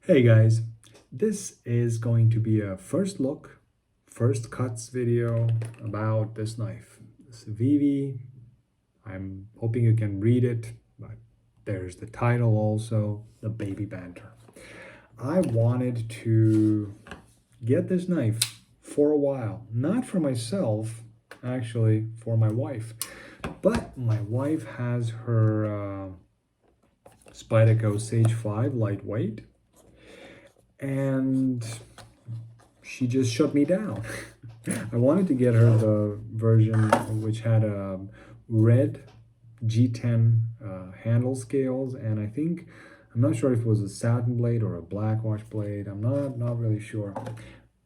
Hey guys, this is going to be a first look, first cuts video about this knife. Civivi. I'm hoping you can read it, but there's the title also, the Baby Banter. I wanted to get this knife for a while, not for myself, actually for my wife. But my wife has her Spyderco Sage 5 lightweight, and she just shut me down. I wanted to get her the version which had a red G10 handle scales, and I'm not sure if it was a satin blade or a black wash blade. I'm not really sure.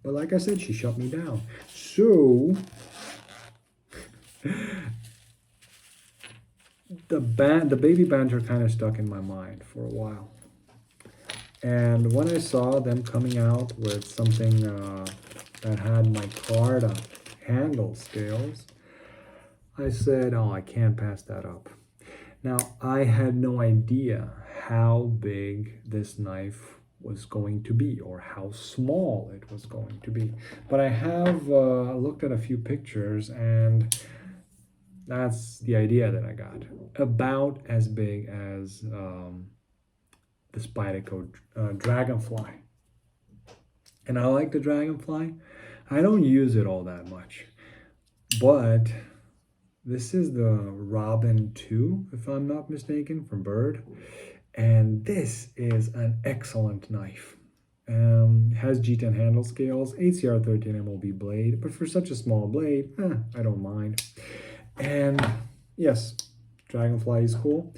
But like I said, she shut me down. So the Baby Banter kind of stuck in my mind for a while. And when I saw them coming out with something that had Micarta handle scales, I said, oh, I can't pass that up. Now, I had no idea how big this knife was going to be or how small it was going to be. But I have looked at a few pictures, and that's the idea that I got. About as big as the Spyderco Dragonfly. And I like the Dragonfly. I don't use it all that much. But this is the Robin 2, if I'm not mistaken, from Bird. And this is an excellent knife. Has G10 handle scales, ACR 13 MOB blade, but for such a small blade, I don't mind. And yes, Dragonfly is cool.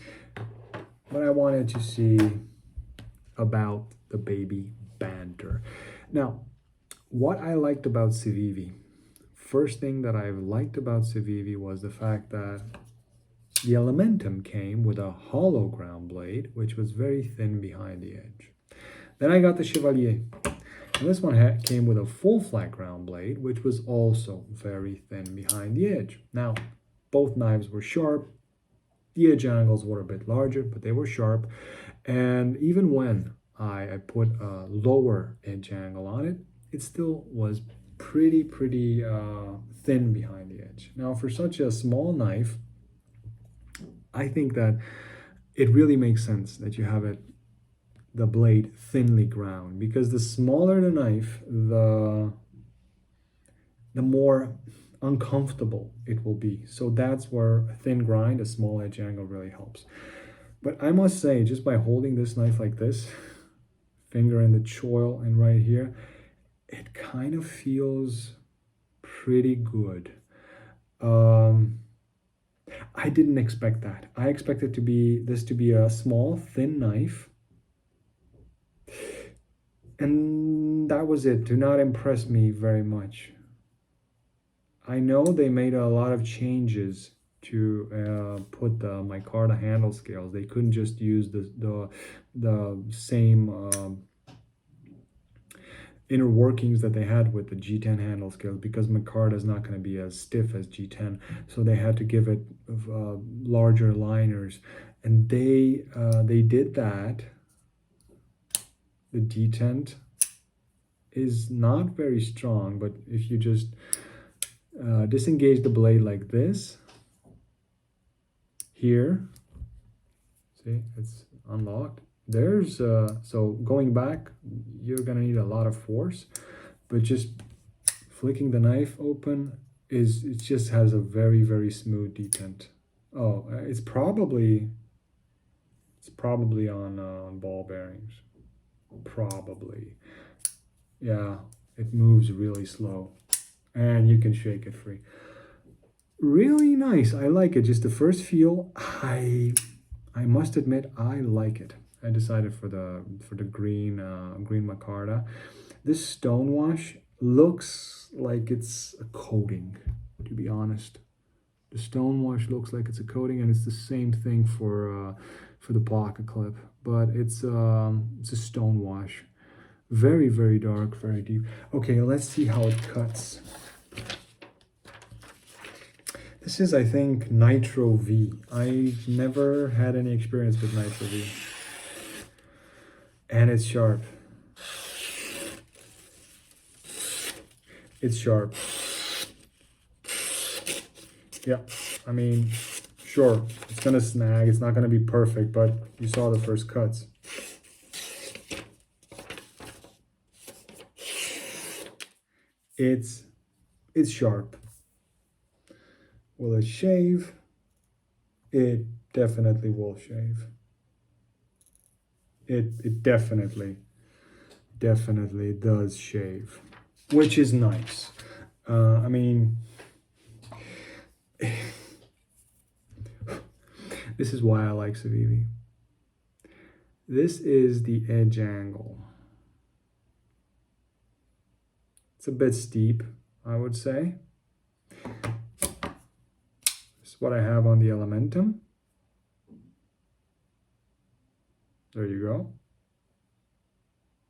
But I wanted to see about the Baby Banter. Now, what I liked about Civivi, first thing that I liked about Civivi was the fact that the Elementum came with a hollow ground blade, which was very thin behind the edge. Then I got the Chevalier. And this one came with a full flat ground blade, which was also very thin behind the edge. Now, both knives were sharp. The edge angles were a bit larger, but they were sharp. And even when I put a lower edge angle on it, it still was pretty thin behind the edge. Now, for such a small knife, I think that it really makes sense that you have the blade thinly ground, because the smaller the knife, the more uncomfortable it will be. So that's where a thin grind, a small edge angle really helps. But I must say, just by holding this knife like this, finger in the choil and right here, it kind of feels pretty good. I didn't expect that. I expected this to be a small, thin knife. And that was it. Do not impress me very much. I know they made a lot of changes to put the Micarta handle scales. They couldn't just use the same inner workings that they had with the G10 handle scales, because Micarta is not going to be as stiff as G10, so they had to give it larger liners, and they did that. The detent is not very strong, but if you just disengage the blade like this, here, see, it's unlocked. There's so going back, you're gonna need a lot of force, but just flicking the knife open it just has a very smooth detent. Oh, it's probably on ball bearings, probably. Yeah, it moves really slow, and you can shake it free. Really nice. I like it. Just the first feel, I must admit, I like it. I decided for the green micarta. This stonewash looks like it's a coating, to be honest. The stonewash looks like it's a coating, and it's the same thing for the pocket clip, but it's a stonewash. Very dark, very deep. Okay, let's see how it cuts. This is, I think, Nitro V. I've never had any experience with Nitro V. And it's sharp. it's sharp. Yeah, I mean, sure, it's gonna snag, it's not gonna be perfect, but you saw the first cuts. It's sharp. Will it shave? It definitely will shave. It definitely does shave, which is nice. I mean, this is why I like Civivi. This is the edge angle. It's a bit steep, I would say. This is what I have on the Elementum. There you go.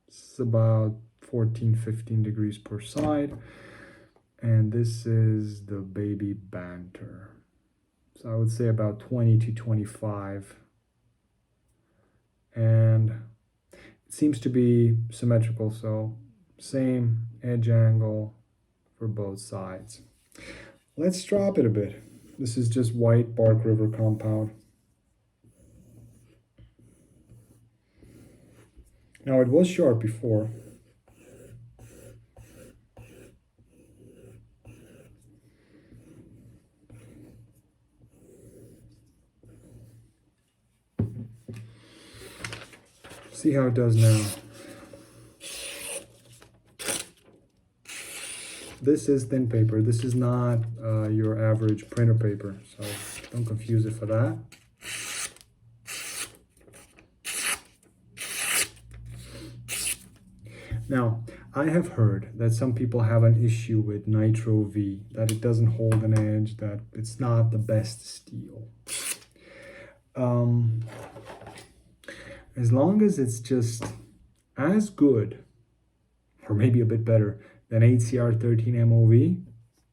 It's about 14-15 degrees per side. And this is the baby Banter. So I would say about 20 to 25. And it seems to be symmetrical, so same edge angle for both sides. Let's drop it a bit. This is just white Bark River compound. Now it was sharp before. See how it does now. This is thin paper. This is not your average printer paper, so don't confuse it for that. Now, I have heard that some people have an issue with Nitro V, that it doesn't hold an edge, that it's not the best steel. As long as it's just as good, or maybe a bit better, than HCR13 MOV,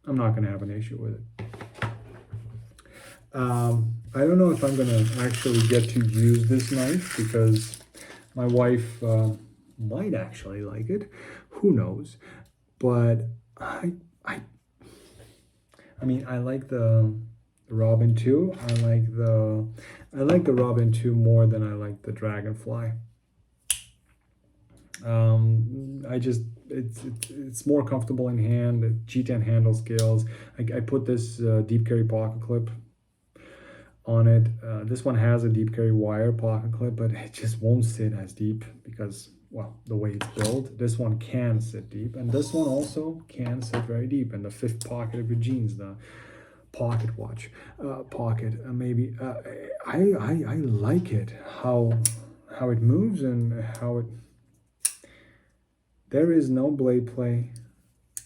I'm not going to have an issue with it. I don't know if I'm going to actually get to use this knife, because my wife might actually like it. Who knows? But I mean, I like the Robin 2. I like the Robin 2 more than I like the Dragonfly. It's more comfortable in hand. G10 handle scales. I put this deep carry pocket clip on it. This one has a deep carry wire pocket clip, but it just won't sit as deep because, well, the way it's built. This one can sit deep, and this one also can sit very deep. And the fifth pocket of your jeans, the pocket watch pocket, maybe. I like it, how it moves and how it. There is no blade play.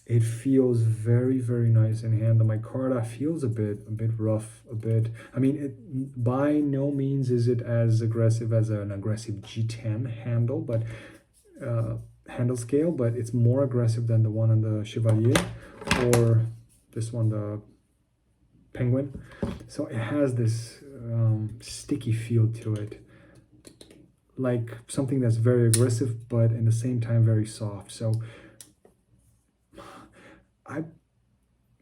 It feels very, very nice in hand. The Micarta feels a bit rough, a bit. I mean, by no means is it as aggressive as an aggressive G10 handle, but handle scale, but it's more aggressive than the one on the Chevalier, or this one, the Penguin. So it has this sticky feel to it, like something that's very aggressive, but in the same time very soft. So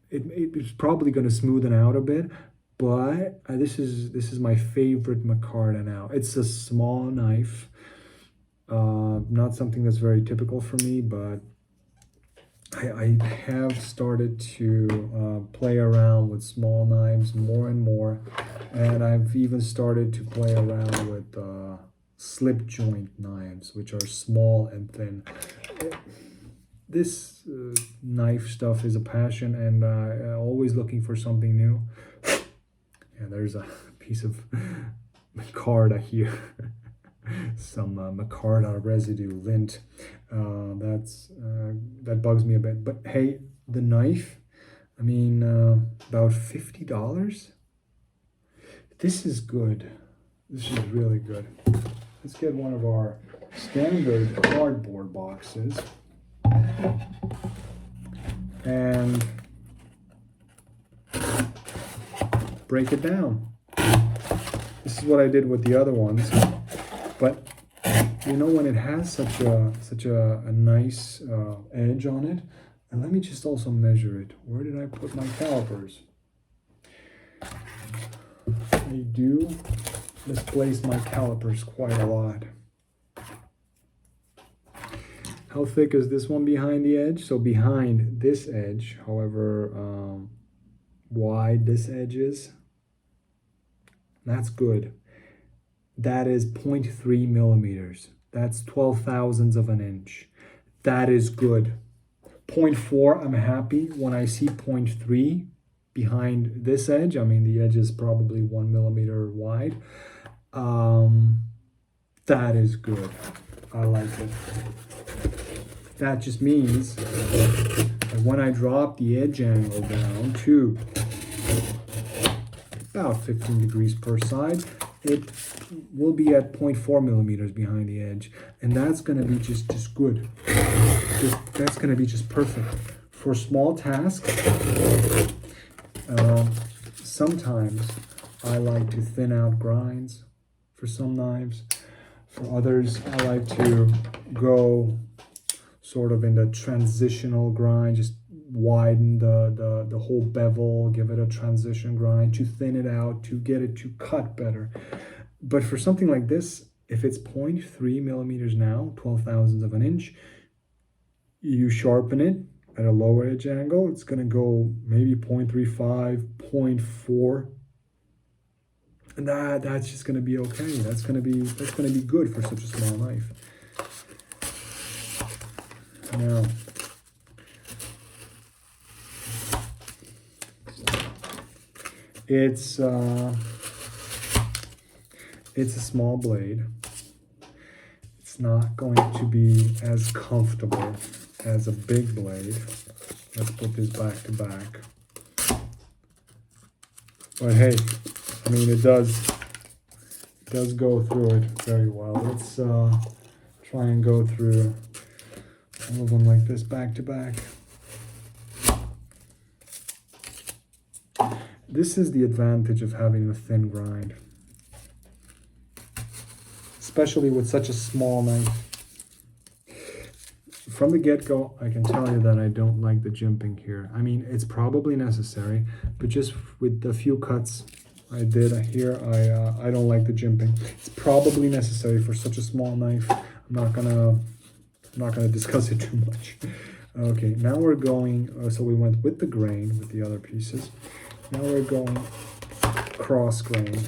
it's probably going to smoothen out a bit, but this is my favorite Micarta now. It's a small knife, not something that's very typical for me, but I have started to play around with small knives more and more, and I've even started to play around with slip joint knives, which are small and thin. This knife stuff is a passion, and always looking for something new. Yeah, there's a piece of Micarta here. Some Micarta residue lint. That bugs me a bit. But hey, the knife, I mean, about $50. This is good. This is really good. Let's get one of our standard cardboard boxes and break it down. This is what I did with the other ones, but you know, when it has such a nice edge on it, And let me just also measure it. Where did I put my calipers? I do misplace my calipers quite a lot. How thick is this one behind the edge? So behind this edge, however wide this edge is, that's good. That is 0.3 millimeters. That's 12 thousandths of an inch. That is good. 0.4, I'm happy. When I see 0.3 behind this edge, I mean, the edge is probably 1 millimeter wide. That is good. I like it. That just means that when I drop the edge angle down to about 15 degrees per side, it will be at 0.4 millimeters behind the edge, and that's going to be just good. That's going to be just perfect for small tasks. Sometimes I like to thin out grinds for some knives. For others, I like to go sort of in the transitional grind, just widen the whole bevel, give it a transition grind to thin it out, to get it to cut better. But for something like this, if it's 0.3 millimeters now, 12 thousandths of an inch, you sharpen it at a lower edge angle, it's going to go maybe 0.35, 0.4. And that's just going to be okay. That's going to be good for such a small knife. Now, it's a small blade. It's not going to be as comfortable as a big blade. Let's put this back to back. But hey, I mean, it does go through it very well. Let's try and go through all of them like this back to back. This is the advantage of having a thin grind, especially with such a small knife. From the get-go, I can tell you that I don't like the jimping here. I mean, it's probably necessary, but just with the few cuts I did here, I don't like the jimping. It's probably necessary for such a small knife. I'm not gonna discuss it too much. Okay, now we're going, so we went with the grain with the other pieces. Now we're going cross grain.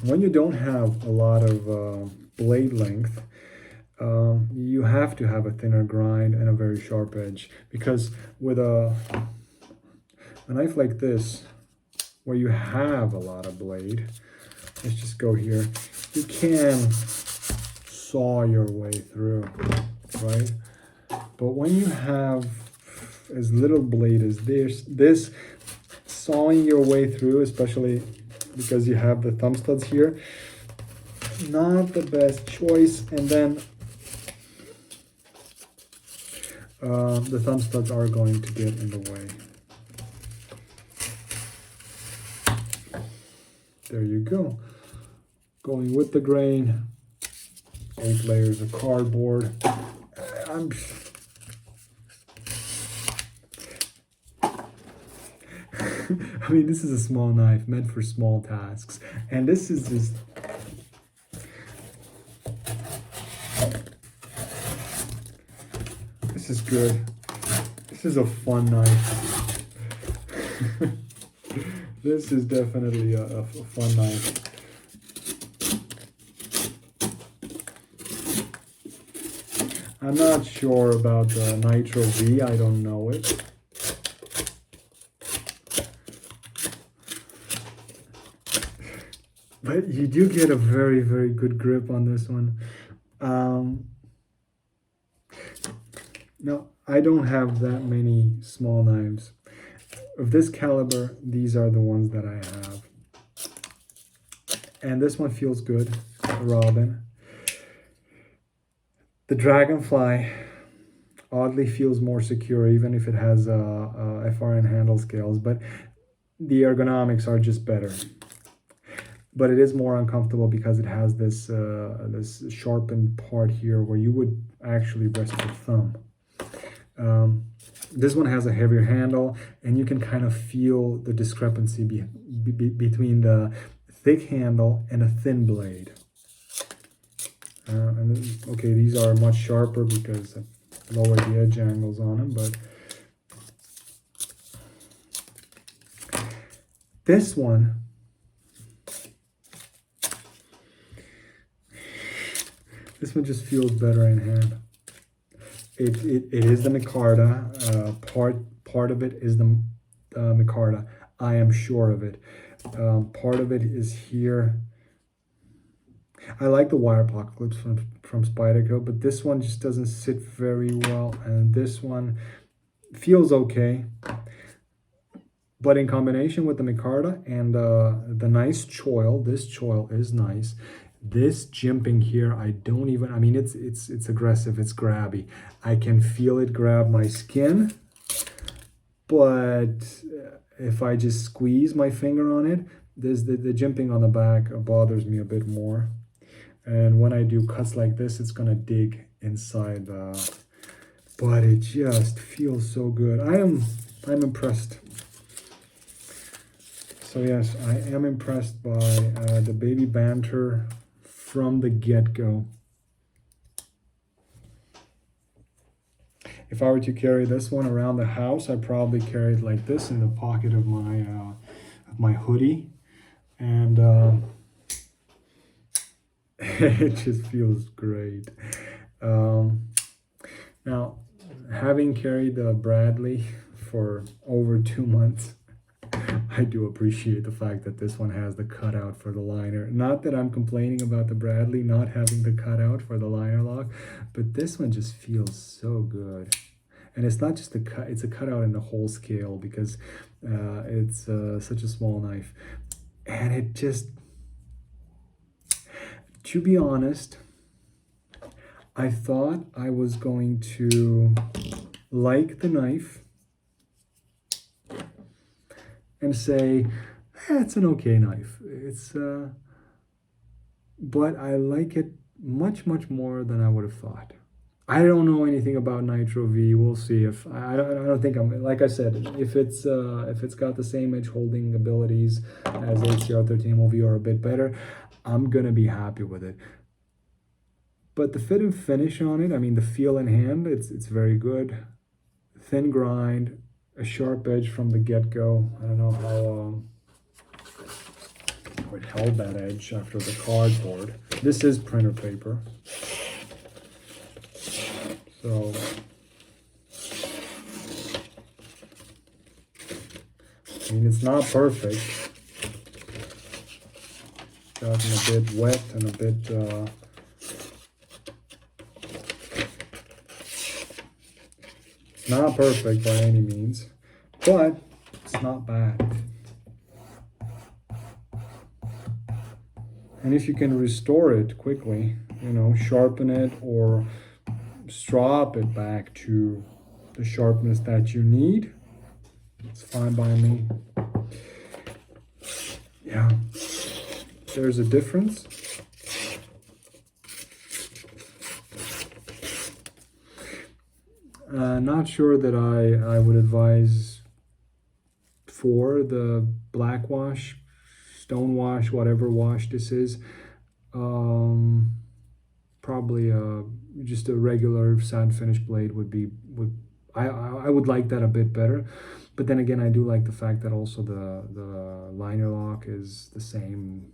When you don't have a lot of blade length, you have to have a thinner grind and a very sharp edge, because with a knife like this, where you have a lot of blade, let's just go here, you can saw your way through, right? But when you have as little blade as this sawing your way through, especially because you have the thumb studs here, not the best choice. And then the thumb studs are going to get in the way. There you go. Going with the grain, 8 layers of cardboard. I mean, this is a small knife meant for small tasks, and this is just this is good. This is a fun knife. This is definitely a fun knife. I'm not sure about the Nitro V. I don't know it. But you do get a very, very good grip on this one. Now, I don't have that many small knives. Of this caliber, these are the ones that I have. And this one feels good, the Robin. The Dragonfly oddly feels more secure, even if it has FRN handle scales, but the ergonomics are just better. but it is more uncomfortable because it has this this sharpened part here where you would actually rest your thumb. This one has a heavier handle, and you can kind of feel the discrepancy between the thick handle and a thin blade. Okay, these are much sharper because I lowered the edge angles on them, but this one, just feels better in hand. It is the Micarta. Part of it is the Micarta. I am sure of it. Part of it is here. I like the wire pocket clips from Spyderco, but this one just doesn't sit very well, and this one feels okay. But in combination with the Micarta and the nice choil, this choil is nice. This jimping here, I mean, it's aggressive, it's grabby. I can feel it grab my skin, but if I just squeeze my finger on it, the jimping on the back bothers me a bit more. And when I do cuts like this, it's gonna dig inside but it just feels so good. I'm impressed. So yes, I am impressed by the Baby Banter from the get-go. If I were to carry this one around the house, I'd probably carry it like this in the pocket of my hoodie, and it just feels great. Now, having carried the Bradley for over 2 months, I do appreciate the fact that this one has the cutout for the liner. Not that I'm complaining about the Bradley not having the cutout for the liner lock, but this one just feels so good. And it's not just a cut, it's a cutout in the whole scale because it's such a small knife. And it just, to be honest, I thought I was going to like the knife and say, it's an okay knife. But I like it much more than I would have thought. I don't know anything about Nitro V. We'll see. If I don't think I'm, like I said, if it's got the same edge holding abilities as ACR 13 MOV or a bit better, I'm gonna be happy with it. But the fit and finish on it, I mean, the feel in hand, it's very good. Thin grind, a sharp edge from the get-go. I don't know how it held that edge after the cardboard. This is printer paper. So, I mean, it's not perfect. It's gotten a bit wet and a bit not perfect by any means, but it's not bad. And if you can restore it quickly, you know, sharpen it or strop it back to the sharpness that you need, it's fine by me. Yeah, there's a difference. Not sure that I would advise for the black wash, stone wash, whatever wash this is. Probably just a regular satin finish blade I would like that a bit better. But then again, I do like the fact that also the liner lock is the same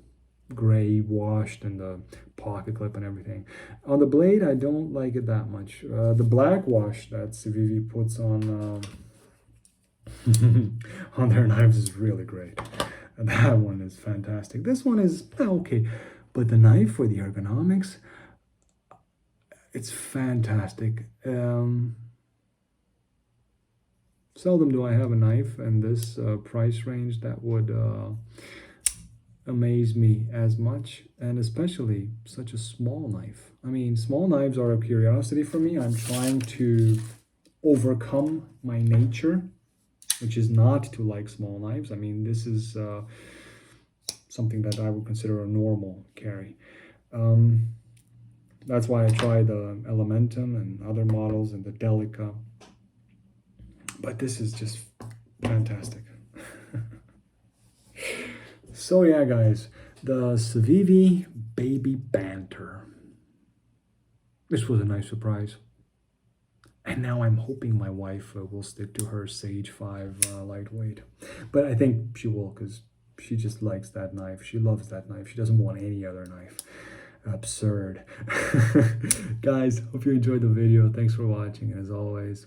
gray washed and the pocket clip and everything. On the blade, I don't like it that much. The black wash that Civivi puts on on their knives is really great. And that one is fantastic. This one is okay, but the knife for the ergonomics, it's fantastic. Seldom do I have a knife in this price range that would amaze me as much, and especially such a small knife. I mean, small knives are a curiosity for me. I'm trying to overcome my nature, which is not to like small knives. I mean, this is something that I would consider a normal carry. That's why I tried the Elementum and other models and the Delica. But this is just fantastic. So yeah, guys, the Civivi Baby Banter. This was a nice surprise. And now I'm hoping my wife will stick to her Sage 5 lightweight. But I think she will, because she just likes that knife. She loves that knife. She doesn't want any other knife. Absurd. Guys, hope you enjoyed the video. Thanks for watching. And as always,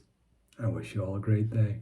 I wish you all a great day.